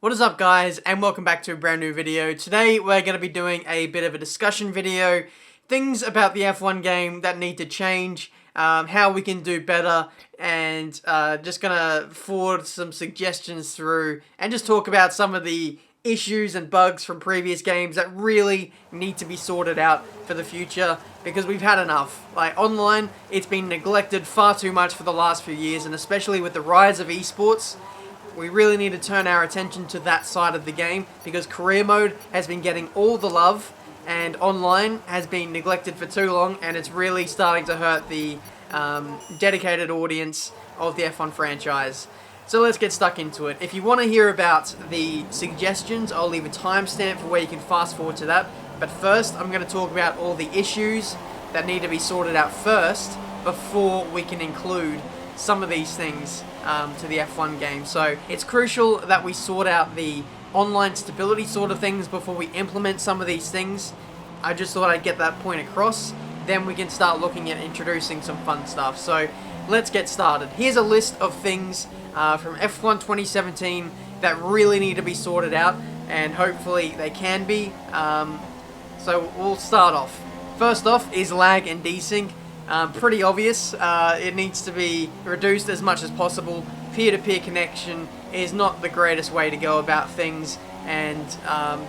What is up, guys, and welcome back to a brand new video. Today we're going to be doing a bit of a discussion video, things about the F1 game that need to change, how we can do better, and just going to forward some suggestions through and just talk about some of the issues and bugs from previous games that really need to be sorted out for the future, because we've had enough. Like, online, it's been neglected far too much for the last few years, and especially with the rise of esports, we really need to turn our attention to that side of the game, because career mode has been getting all the love and online has been neglected for too long, and it's really starting to hurt the dedicated audience of the F1 franchise. So let's get stuck into it. If you want to hear about the suggestions, I'll leave a timestamp for where you can fast forward to that. But first, I'm going to talk about all the issues that need to be sorted out first before we can include some of these things to the F1 game. So it's crucial that we sort out the online stability sort of things before we implement some of these things. I just thought I'd get that point across. Then we can start looking at introducing some fun stuff. So let's get started. Here's a list of things from F1 2017 that really need to be sorted out, and hopefully they can be. So we'll start off. First off is lag and desync. Pretty obvious. It needs to be reduced as much as possible. Peer-to-peer connection is not the greatest way to go about things, and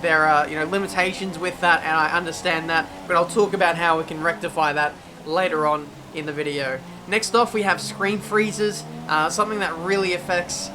there are limitations with that, and I understand that, but I'll talk about how we can rectify that later on in the video. Next off, we have screen freezes, something that really affects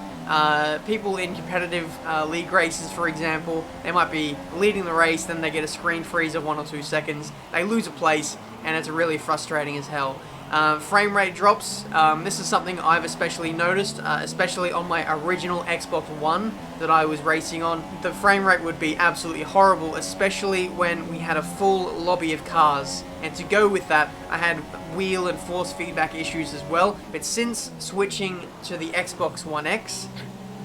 people in competitive league races. For example, they might be leading the race, then they get a screen freeze of 1 or 2 seconds, they lose a place, and it's really frustrating as hell. Framerate drops, this is something I've especially noticed, especially on my original Xbox One that I was racing on. The frame rate would be absolutely horrible, especially when we had a full lobby of cars. And to go with that, I had wheel and force feedback issues as well. But since switching to the Xbox One X,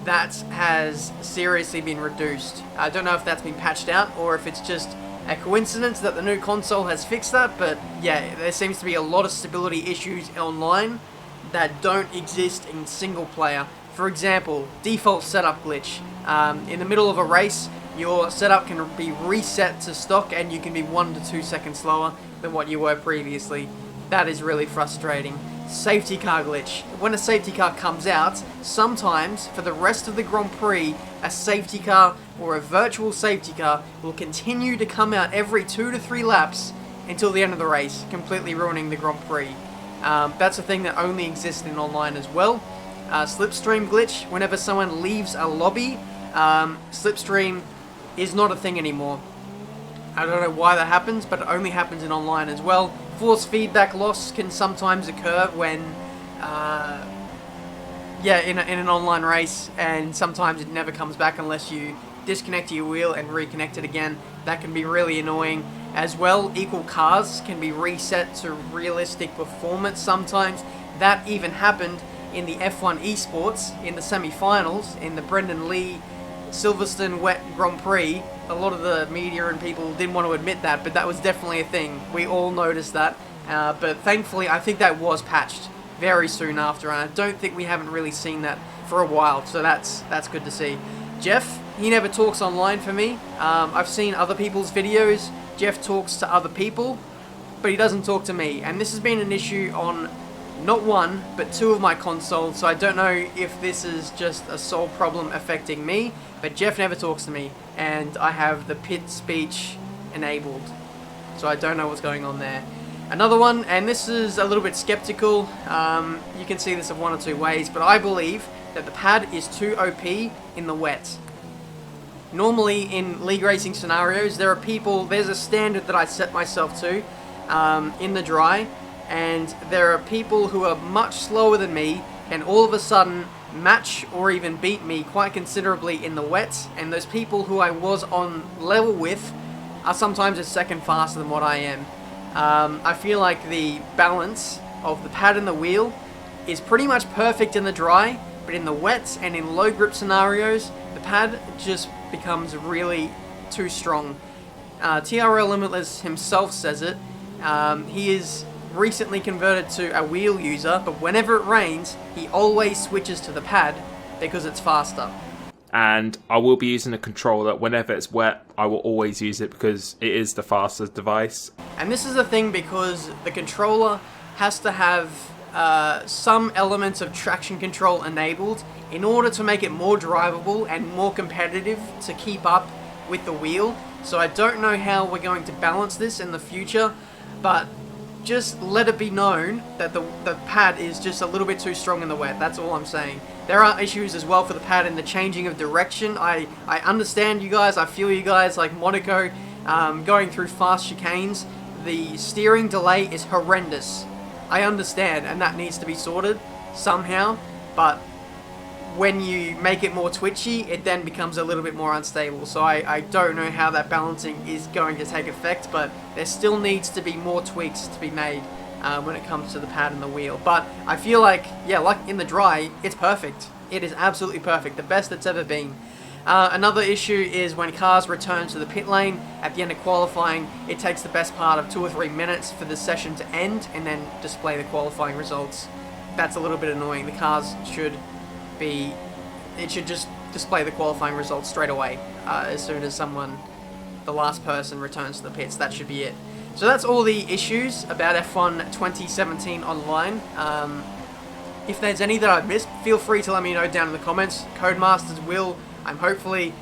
that has seriously been reduced. I don't know if that's been patched out or if it's just a coincidence that the new console has fixed that, but yeah, there seems to be a lot of stability issues online that don't exist in single player. For example, default setup glitch. In the middle of a race, your setup can be reset to stock and you can be 1 to 2 seconds slower than what you were previously. That is really frustrating. Safety car glitch. When a safety car comes out, sometimes for the rest of the Grand Prix, a safety car or a virtual safety car will continue to come out every 2 to 3 laps until the end of the race, completely ruining the Grand Prix. That's a thing that only exists in online as well. Slipstream glitch. Whenever someone leaves a lobby, Slipstream is not a thing anymore. I don't know why that happens, but it only happens in online as well. Force feedback loss can sometimes occur when, in an online race, and sometimes it never comes back unless you disconnect your wheel and reconnect it again. That can be really annoying as well. Equal cars can be reset to realistic performance sometimes. That even happened in the F1 esports in the semi-finals, in the Brendan Lee Silverstone Wet Grand Prix. A lot of the media and people didn't want to admit that, but that was definitely a thing. We all noticed that, but thankfully I think that was patched very soon after, and I don't think we haven't really seen that for a while, so that's good to see. Jeff, he never talks online for me. I've seen other people's videos. Jeff talks to other people, but he doesn't talk to me, and this has been an issue on not 1, but 2 of my consoles, so I don't know if this is just a sole problem affecting me, but Jeff never talks to me, and I have the pit speech enabled, so I don't know what's going on there. Another one, and this is a little bit skeptical, you can see this of 1 or 2 ways, but I believe that the pad is too OP in the wet. Normally in league racing scenarios, there's a standard that I set myself to in the dry, and there are people who are much slower than me and all of a sudden match or even beat me quite considerably in the wet, and those people who I was on level with are sometimes a second faster than what I am. I feel like the balance of the pad and the wheel is pretty much perfect in the dry, but in the wet and in low grip scenarios, the pad just becomes really too strong. TRL Limitless himself says it. He is recently converted to a wheel user, but whenever it rains, he always switches to the pad because it's faster. and I will be using a controller. Whenever it's wet, I will always use it because it is the fastest device. And this is the thing, because the controller has to have some elements of traction control enabled in order to make it more drivable and more competitive to keep up with the wheel. So I don't know how we're going to balance this in the future, but just let it be known that the pad is just a little bit too strong in the wet. That's all I'm saying. There are issues as well for the pad in the changing of direction. I understand you guys, I feel you guys, like Monaco, going through fast chicanes. The steering delay is horrendous. I understand, and that needs to be sorted somehow, but when you make it more twitchy, it then becomes a little bit more unstable. So I don't know how that balancing is going to take effect, but there still needs to be more tweaks to be made when it comes to the pad and the wheel. But I feel like, yeah, like in the dry, it's perfect. It is absolutely perfect, the best it's ever been. Another issue is when cars return to the pit lane at the end of qualifying, it takes the best part of 2 or 3 minutes for the session to end and then display the qualifying results. That's a little bit annoying. The cars should just display the qualifying results straight away as soon as the last person returns to the pits. That should be it. So that's all the issues about F1 2017 online. If there's any that I've missed, feel free to let me know down in the comments. Codemasters will, I'm hopefully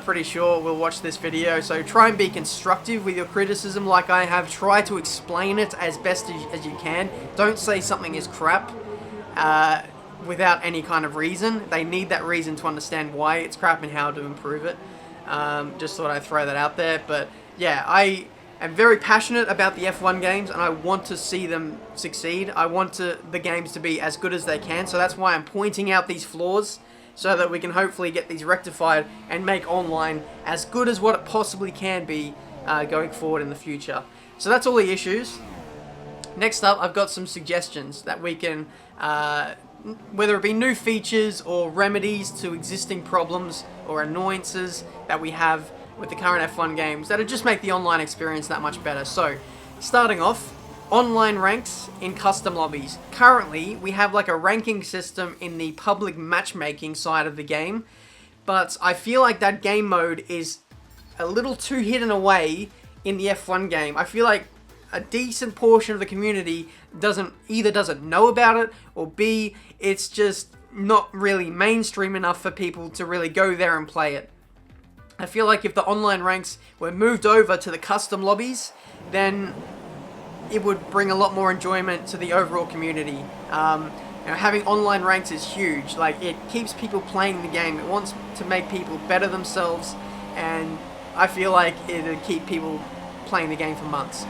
pretty sure, will watch this video. So try and be constructive with your criticism like I have. Try to explain it as best as you can. Don't say something is crap without any kind of reason. They need that reason to understand why it's crap and how to improve it. Just thought I'd throw that out there. But yeah, I am very passionate about the F1 games and I want to see them succeed. I want the games to be as good as they can. So that's why I'm pointing out these flaws, so that we can hopefully get these rectified and make online as good as what it possibly can be going forward in the future. So that's all the issues. Next up, I've got some suggestions that we can, whether it be new features or remedies to existing problems or annoyances that we have with the current F1 games that'll just make the online experience that much better. So, starting off, online ranks in custom lobbies. Currently, we have like a ranking system in the public matchmaking side of the game, but I feel like that game mode is a little too hidden away in the F1 game. I feel like a decent portion of the community either doesn't know about it, or B, it's just not really mainstream enough for people to really go there and play it. I feel like if the online ranks were moved over to the custom lobbies, then it would bring a lot more enjoyment to the overall community. Having online ranks is huge. Like, it keeps people playing the game. It wants to make people better themselves, and I feel like it'll keep people playing the game for months.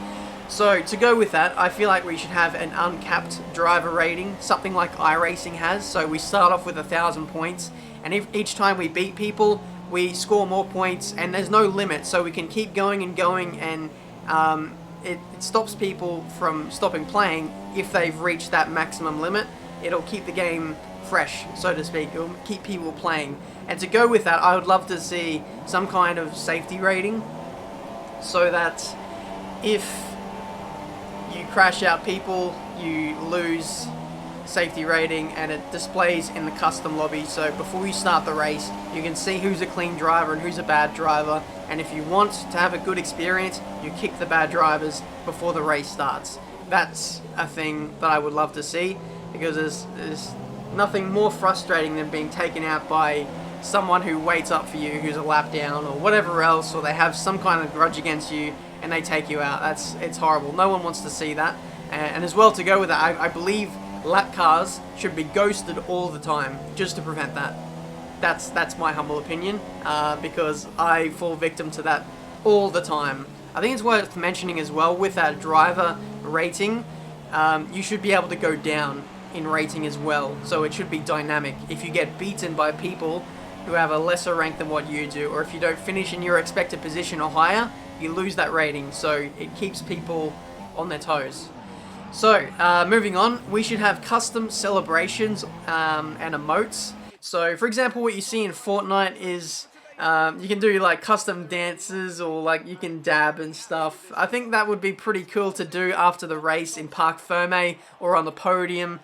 So, to go with that, I feel like we should have an uncapped driver rating, something like iRacing has. So we start off with 1,000 points, and each time we beat people, we score more points, and there's no limit, so we can keep going and going, and it stops people from stopping playing if they've reached that maximum limit. It'll keep the game fresh, so to speak. It'll keep people playing. And to go with that, I would love to see some kind of safety rating, so that if you crash out people, you lose safety rating, and it displays in the custom lobby. So before you start the race, you can see who's a clean driver and who's a bad driver, and if you want to have a good experience, you kick the bad drivers before the race starts. That's a thing that I would love to see, because there's nothing more frustrating than being taken out by someone who waits up for you, who's a lap down or whatever else, or they have some kind of grudge against you and they take you out. It's horrible. No one wants to see that. And as well, to go with that, I believe lap cars should be ghosted all the time, just to prevent that. That's my humble opinion, because I fall victim to that all the time. I think it's worth mentioning as well, with that driver rating, you should be able to go down in rating as well, so it should be dynamic. If you get beaten by people who have a lesser rank than what you do, or if you don't finish in your expected position or higher, you lose that rating, so it keeps people on their toes. So, moving on, we should have custom celebrations and emotes. So, for example, what you see in Fortnite is you can do like custom dances, or like you can dab and stuff. I think that would be pretty cool to do after the race in Parc Ferme or on the podium.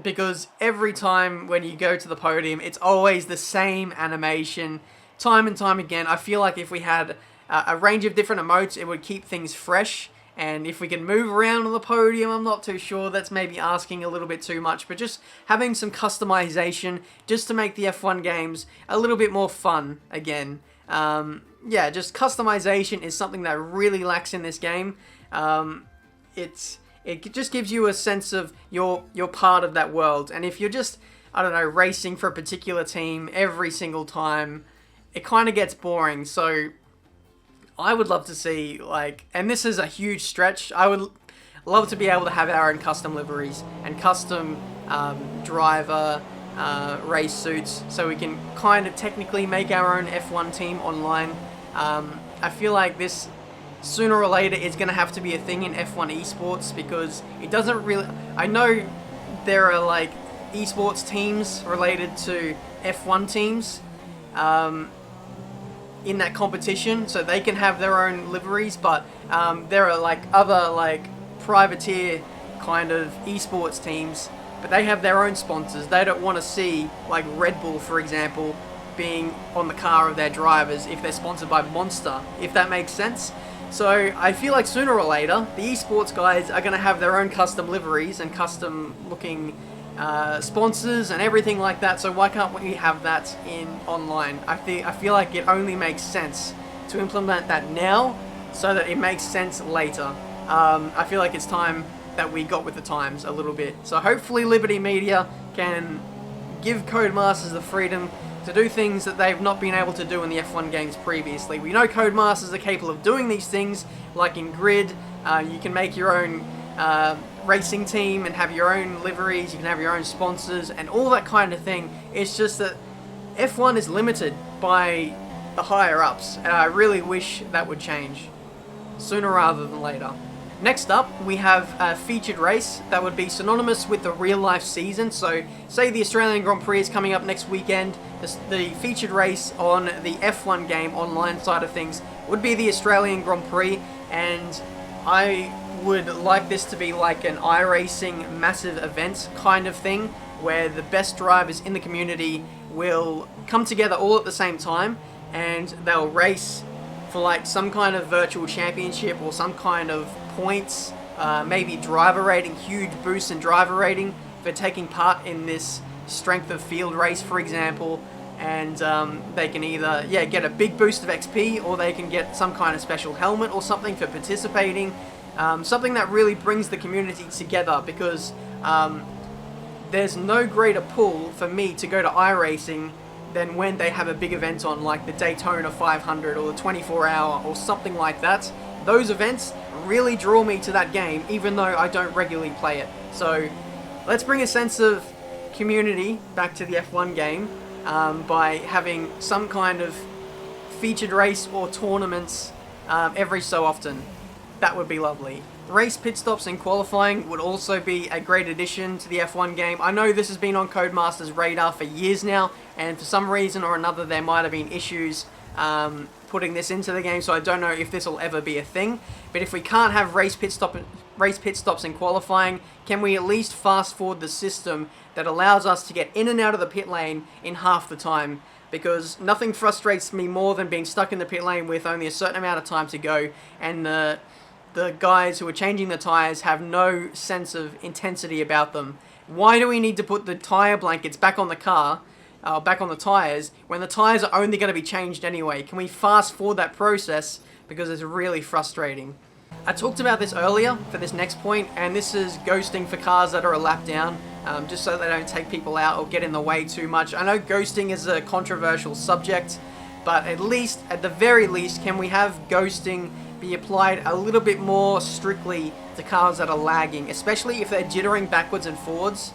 because every time when you go to the podium, it's always the same animation, time and time again. I feel like if we had a range of different emotes, it would keep things fresh. And if we can move around on the podium, I'm not too sure. That's maybe asking a little bit too much. But just having some customization just to make the F1 games a little bit more fun again. Yeah, just customization is something that really lacks in this game. It just gives you a sense of you're part of that world. And if you're just, I don't know, racing for a particular team every single time, it kind of gets boring. So I would love to see, like, and this is a huge stretch, I would love to be able to have our own custom liveries and custom driver race suits, so we can kind of technically make our own F1 team online. I feel like this, sooner or later, is going to have to be a thing in F1 esports, because it doesn't really, I know there are, like, esports teams related to F1 teams, in that competition, so they can have their own liveries, but there are like other like privateer kind of esports teams, but they have their own sponsors. They don't want to see like Red Bull, for example, being on the car of their drivers if they're sponsored by Monster, if that makes sense. So I feel like sooner or later the esports guys are going to have their own custom liveries and custom looking sponsors and everything like that, so why can't we have that in online? I feel like it only makes sense to implement that now so that it makes sense later. I feel like it's time that we got with the times a little bit. So hopefully Liberty Media can give Codemasters the freedom to do things that they've not been able to do in the F1 games previously. We know Codemasters are capable of doing these things, like in Grid, you can make your own racing team and have your own liveries, you can have your own sponsors and all that kind of thing. It's just that F1 is limited by the higher ups, and I really wish that would change sooner rather than later. Next up, we have a featured race that would be synonymous with the real life season. So say the Australian Grand Prix is coming up next weekend, the featured race on the F1 game online side of things would be the Australian Grand Prix, and I would like this to be like an iRacing massive event kind of thing, where the best drivers in the community will come together all at the same time, and they'll race for like some kind of virtual championship or some kind of points, maybe driver rating, huge boost in driver rating for taking part in this strength of field race, for example. And they can either get a big boost of XP, or they can get some kind of special helmet or something for participating. Something that really brings the community together, because there's no greater pull for me to go to iRacing than when they have a big event on, like the Daytona 500 or the 24-hour or something like that. Those events really draw me to that game, even though I don't regularly play it. So let's bring a sense of community back to the F1 game by having some kind of featured race or tournaments every so often. That would be lovely. Race pit stops and qualifying would also be a great addition to the F1 game. I know this has been on Codemasters' radar for years now, and for some reason or another there might have been issues putting this into the game, so I don't know if this will ever be a thing. But if we can't have race pit stops and qualifying, can we at least fast forward the system that allows us to get in and out of the pit lane in half the time? Because nothing frustrates me more than being stuck in the pit lane with only a certain amount of time to go, and the guys who are changing the tyres have no sense of intensity about them. Why do we need to put the tyre blankets back on the car, back on the tyres, when the tyres are only going to be changed anyway? Can we fast forward that process, because it's really frustrating. I talked about this earlier for this next point, and this is ghosting for cars that are a lap down, just so they don't take people out or get in the way too much. I know ghosting is a controversial subject, but at the very least, can we have ghosting be applied a little bit more strictly to cars that are lagging, especially if they're jittering backwards and forwards.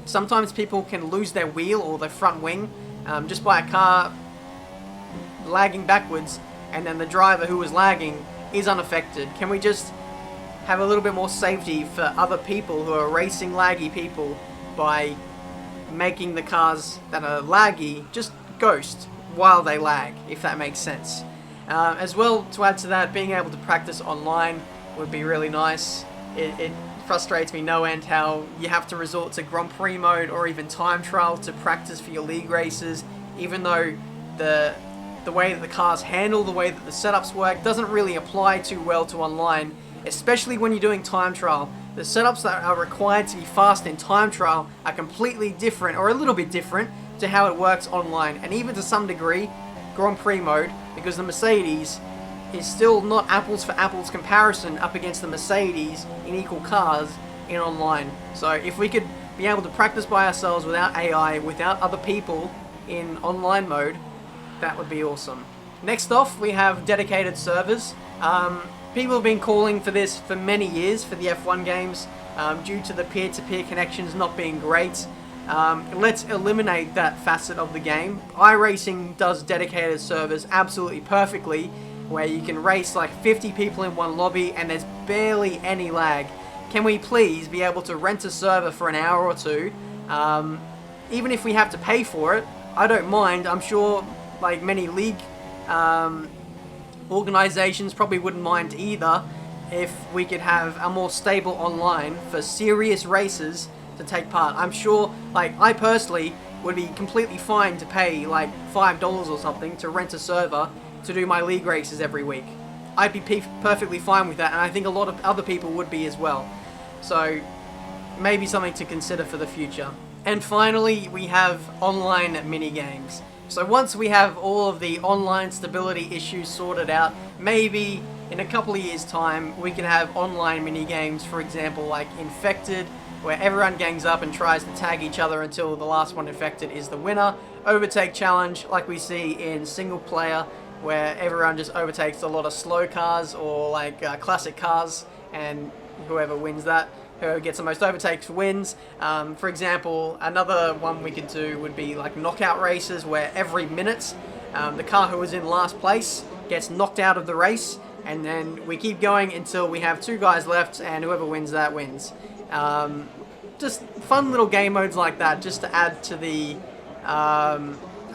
Sometimes people can lose their wheel or their front wing just by a car lagging backwards, and then the driver who was lagging is unaffected. Can we just have a little bit more safety for other people who are racing laggy people by making the cars that are laggy just ghost while they lag, if that makes sense? As well, to add to that, being able to practice online would be really nice. It frustrates me no end how you have to resort to Grand Prix mode or even time trial to practice for your league races, even though the way that the cars handle, the way that the setups work, doesn't really apply too well to online, especially when you're doing time trial. The setups that are required to be fast in time trial are completely different, or a little bit different, to how it works online, and even to some degree, Grand Prix mode, because the Mercedes is still not apples for apples comparison up against the Mercedes in equal cars in online. So if we could be able to practice by ourselves without AI, without other people in online mode, that would be awesome. Next off, we have dedicated servers. People have been calling for this for many years for the F1 games, due to the peer-to-peer connections not being great. Let's eliminate that facet of the game. iRacing does dedicated servers absolutely perfectly, where you can race like 50 people in one lobby and there's barely any lag. Can we please be able to rent a server for an hour or two? Even if we have to pay for it, I don't mind. I'm sure like many league organizations probably wouldn't mind either if we could have a more stable online for serious races to take part. I'm sure, like, I personally would be completely fine to pay like $5 or something to rent a server to do my league races every week. I'd be perfectly fine with that, and I think a lot of other people would be as well. So maybe something to consider for the future. And finally, we have online minigames. So once we have all of the online stability issues sorted out, maybe in a couple of years' time, we can have online minigames, for example, like Infected, where everyone gangs up and tries to tag each other until the last one infected is the winner. Overtake challenge, like we see in single player, where everyone just overtakes a lot of slow cars or like classic cars, and whoever wins that, whoever gets the most overtakes wins. For example, another one we could do would be like knockout races, where every minute the car who was in last place gets knocked out of the race, and then we keep going until we have 2 guys left, and whoever wins that wins. Just fun little game modes like that, just to add to the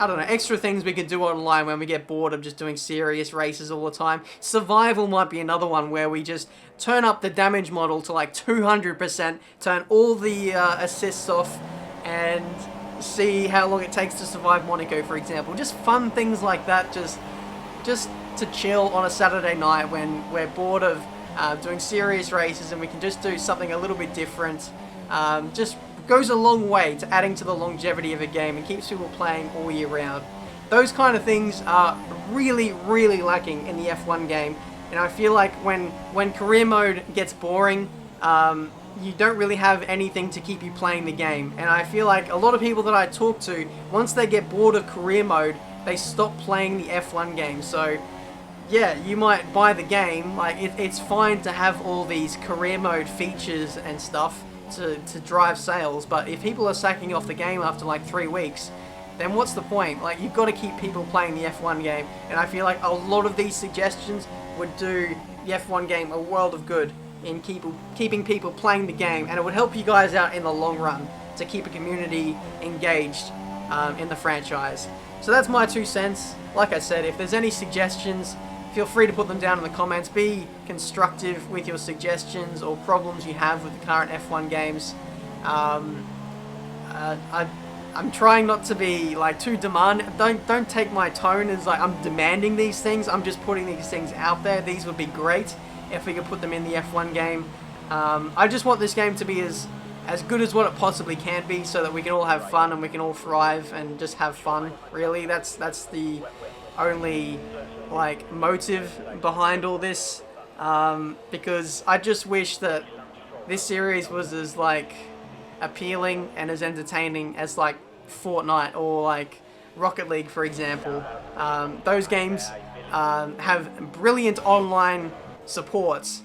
I don't know, extra things we could do online when we get bored of just doing serious races all the time. Survival might be another one, where we just turn up the damage model to like 200%, turn all the assists off, and see how long it takes to survive Monaco, for example. Just fun things like that, just to chill on a Saturday night when we're bored of doing serious races, and we can just do something a little bit different. Just goes a long way to adding to the longevity of a game and keeps people playing all year round. Those kind of things are really, really lacking in the F1 game, and I feel like when career mode gets boring, you don't really have anything to keep you playing the game. And I feel like a lot of people that I talk to, once they get bored of career mode, they stop playing the F1 game. So yeah, you might buy the game, like it's fine to have all these career mode features and stuff to drive sales, but if people are sacking off the game after like 3 weeks, then what's the point? Like, you've got to keep people playing the F1 game, and I feel like a lot of these suggestions would do the F1 game a world of good in keeping people playing the game, and it would help you guys out in the long run to keep a community engaged in the franchise. So that's my 2 cents. Like I said, if there's any suggestions, feel free to put them down in the comments. Be constructive with your suggestions or problems you have with the current F1 games. I'm trying not to be like too demanding. Don't take my tone as like I'm demanding these things. I'm just putting these things out there. These would be great if we could put them in the F1 game. I just want this game to be as good as what it possibly can be, so that we can all have fun and we can all thrive and just have fun. Really, that's the only like motive behind all this, because I just wish that this series was as like appealing and as entertaining as like Fortnite or like Rocket League, for example. Those games have brilliant online supports,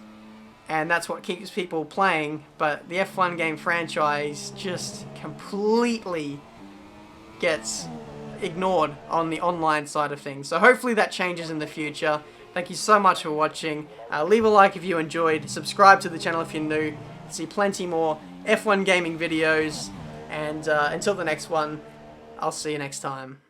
and that's what keeps people playing, but the F1 game franchise just completely gets ignored on the online side of things. So hopefully that changes in the future. Thank you so much for watching. Leave a like if you enjoyed. Subscribe to the channel if you're new. See plenty more F1 gaming videos. And until the next one, I'll see you next time.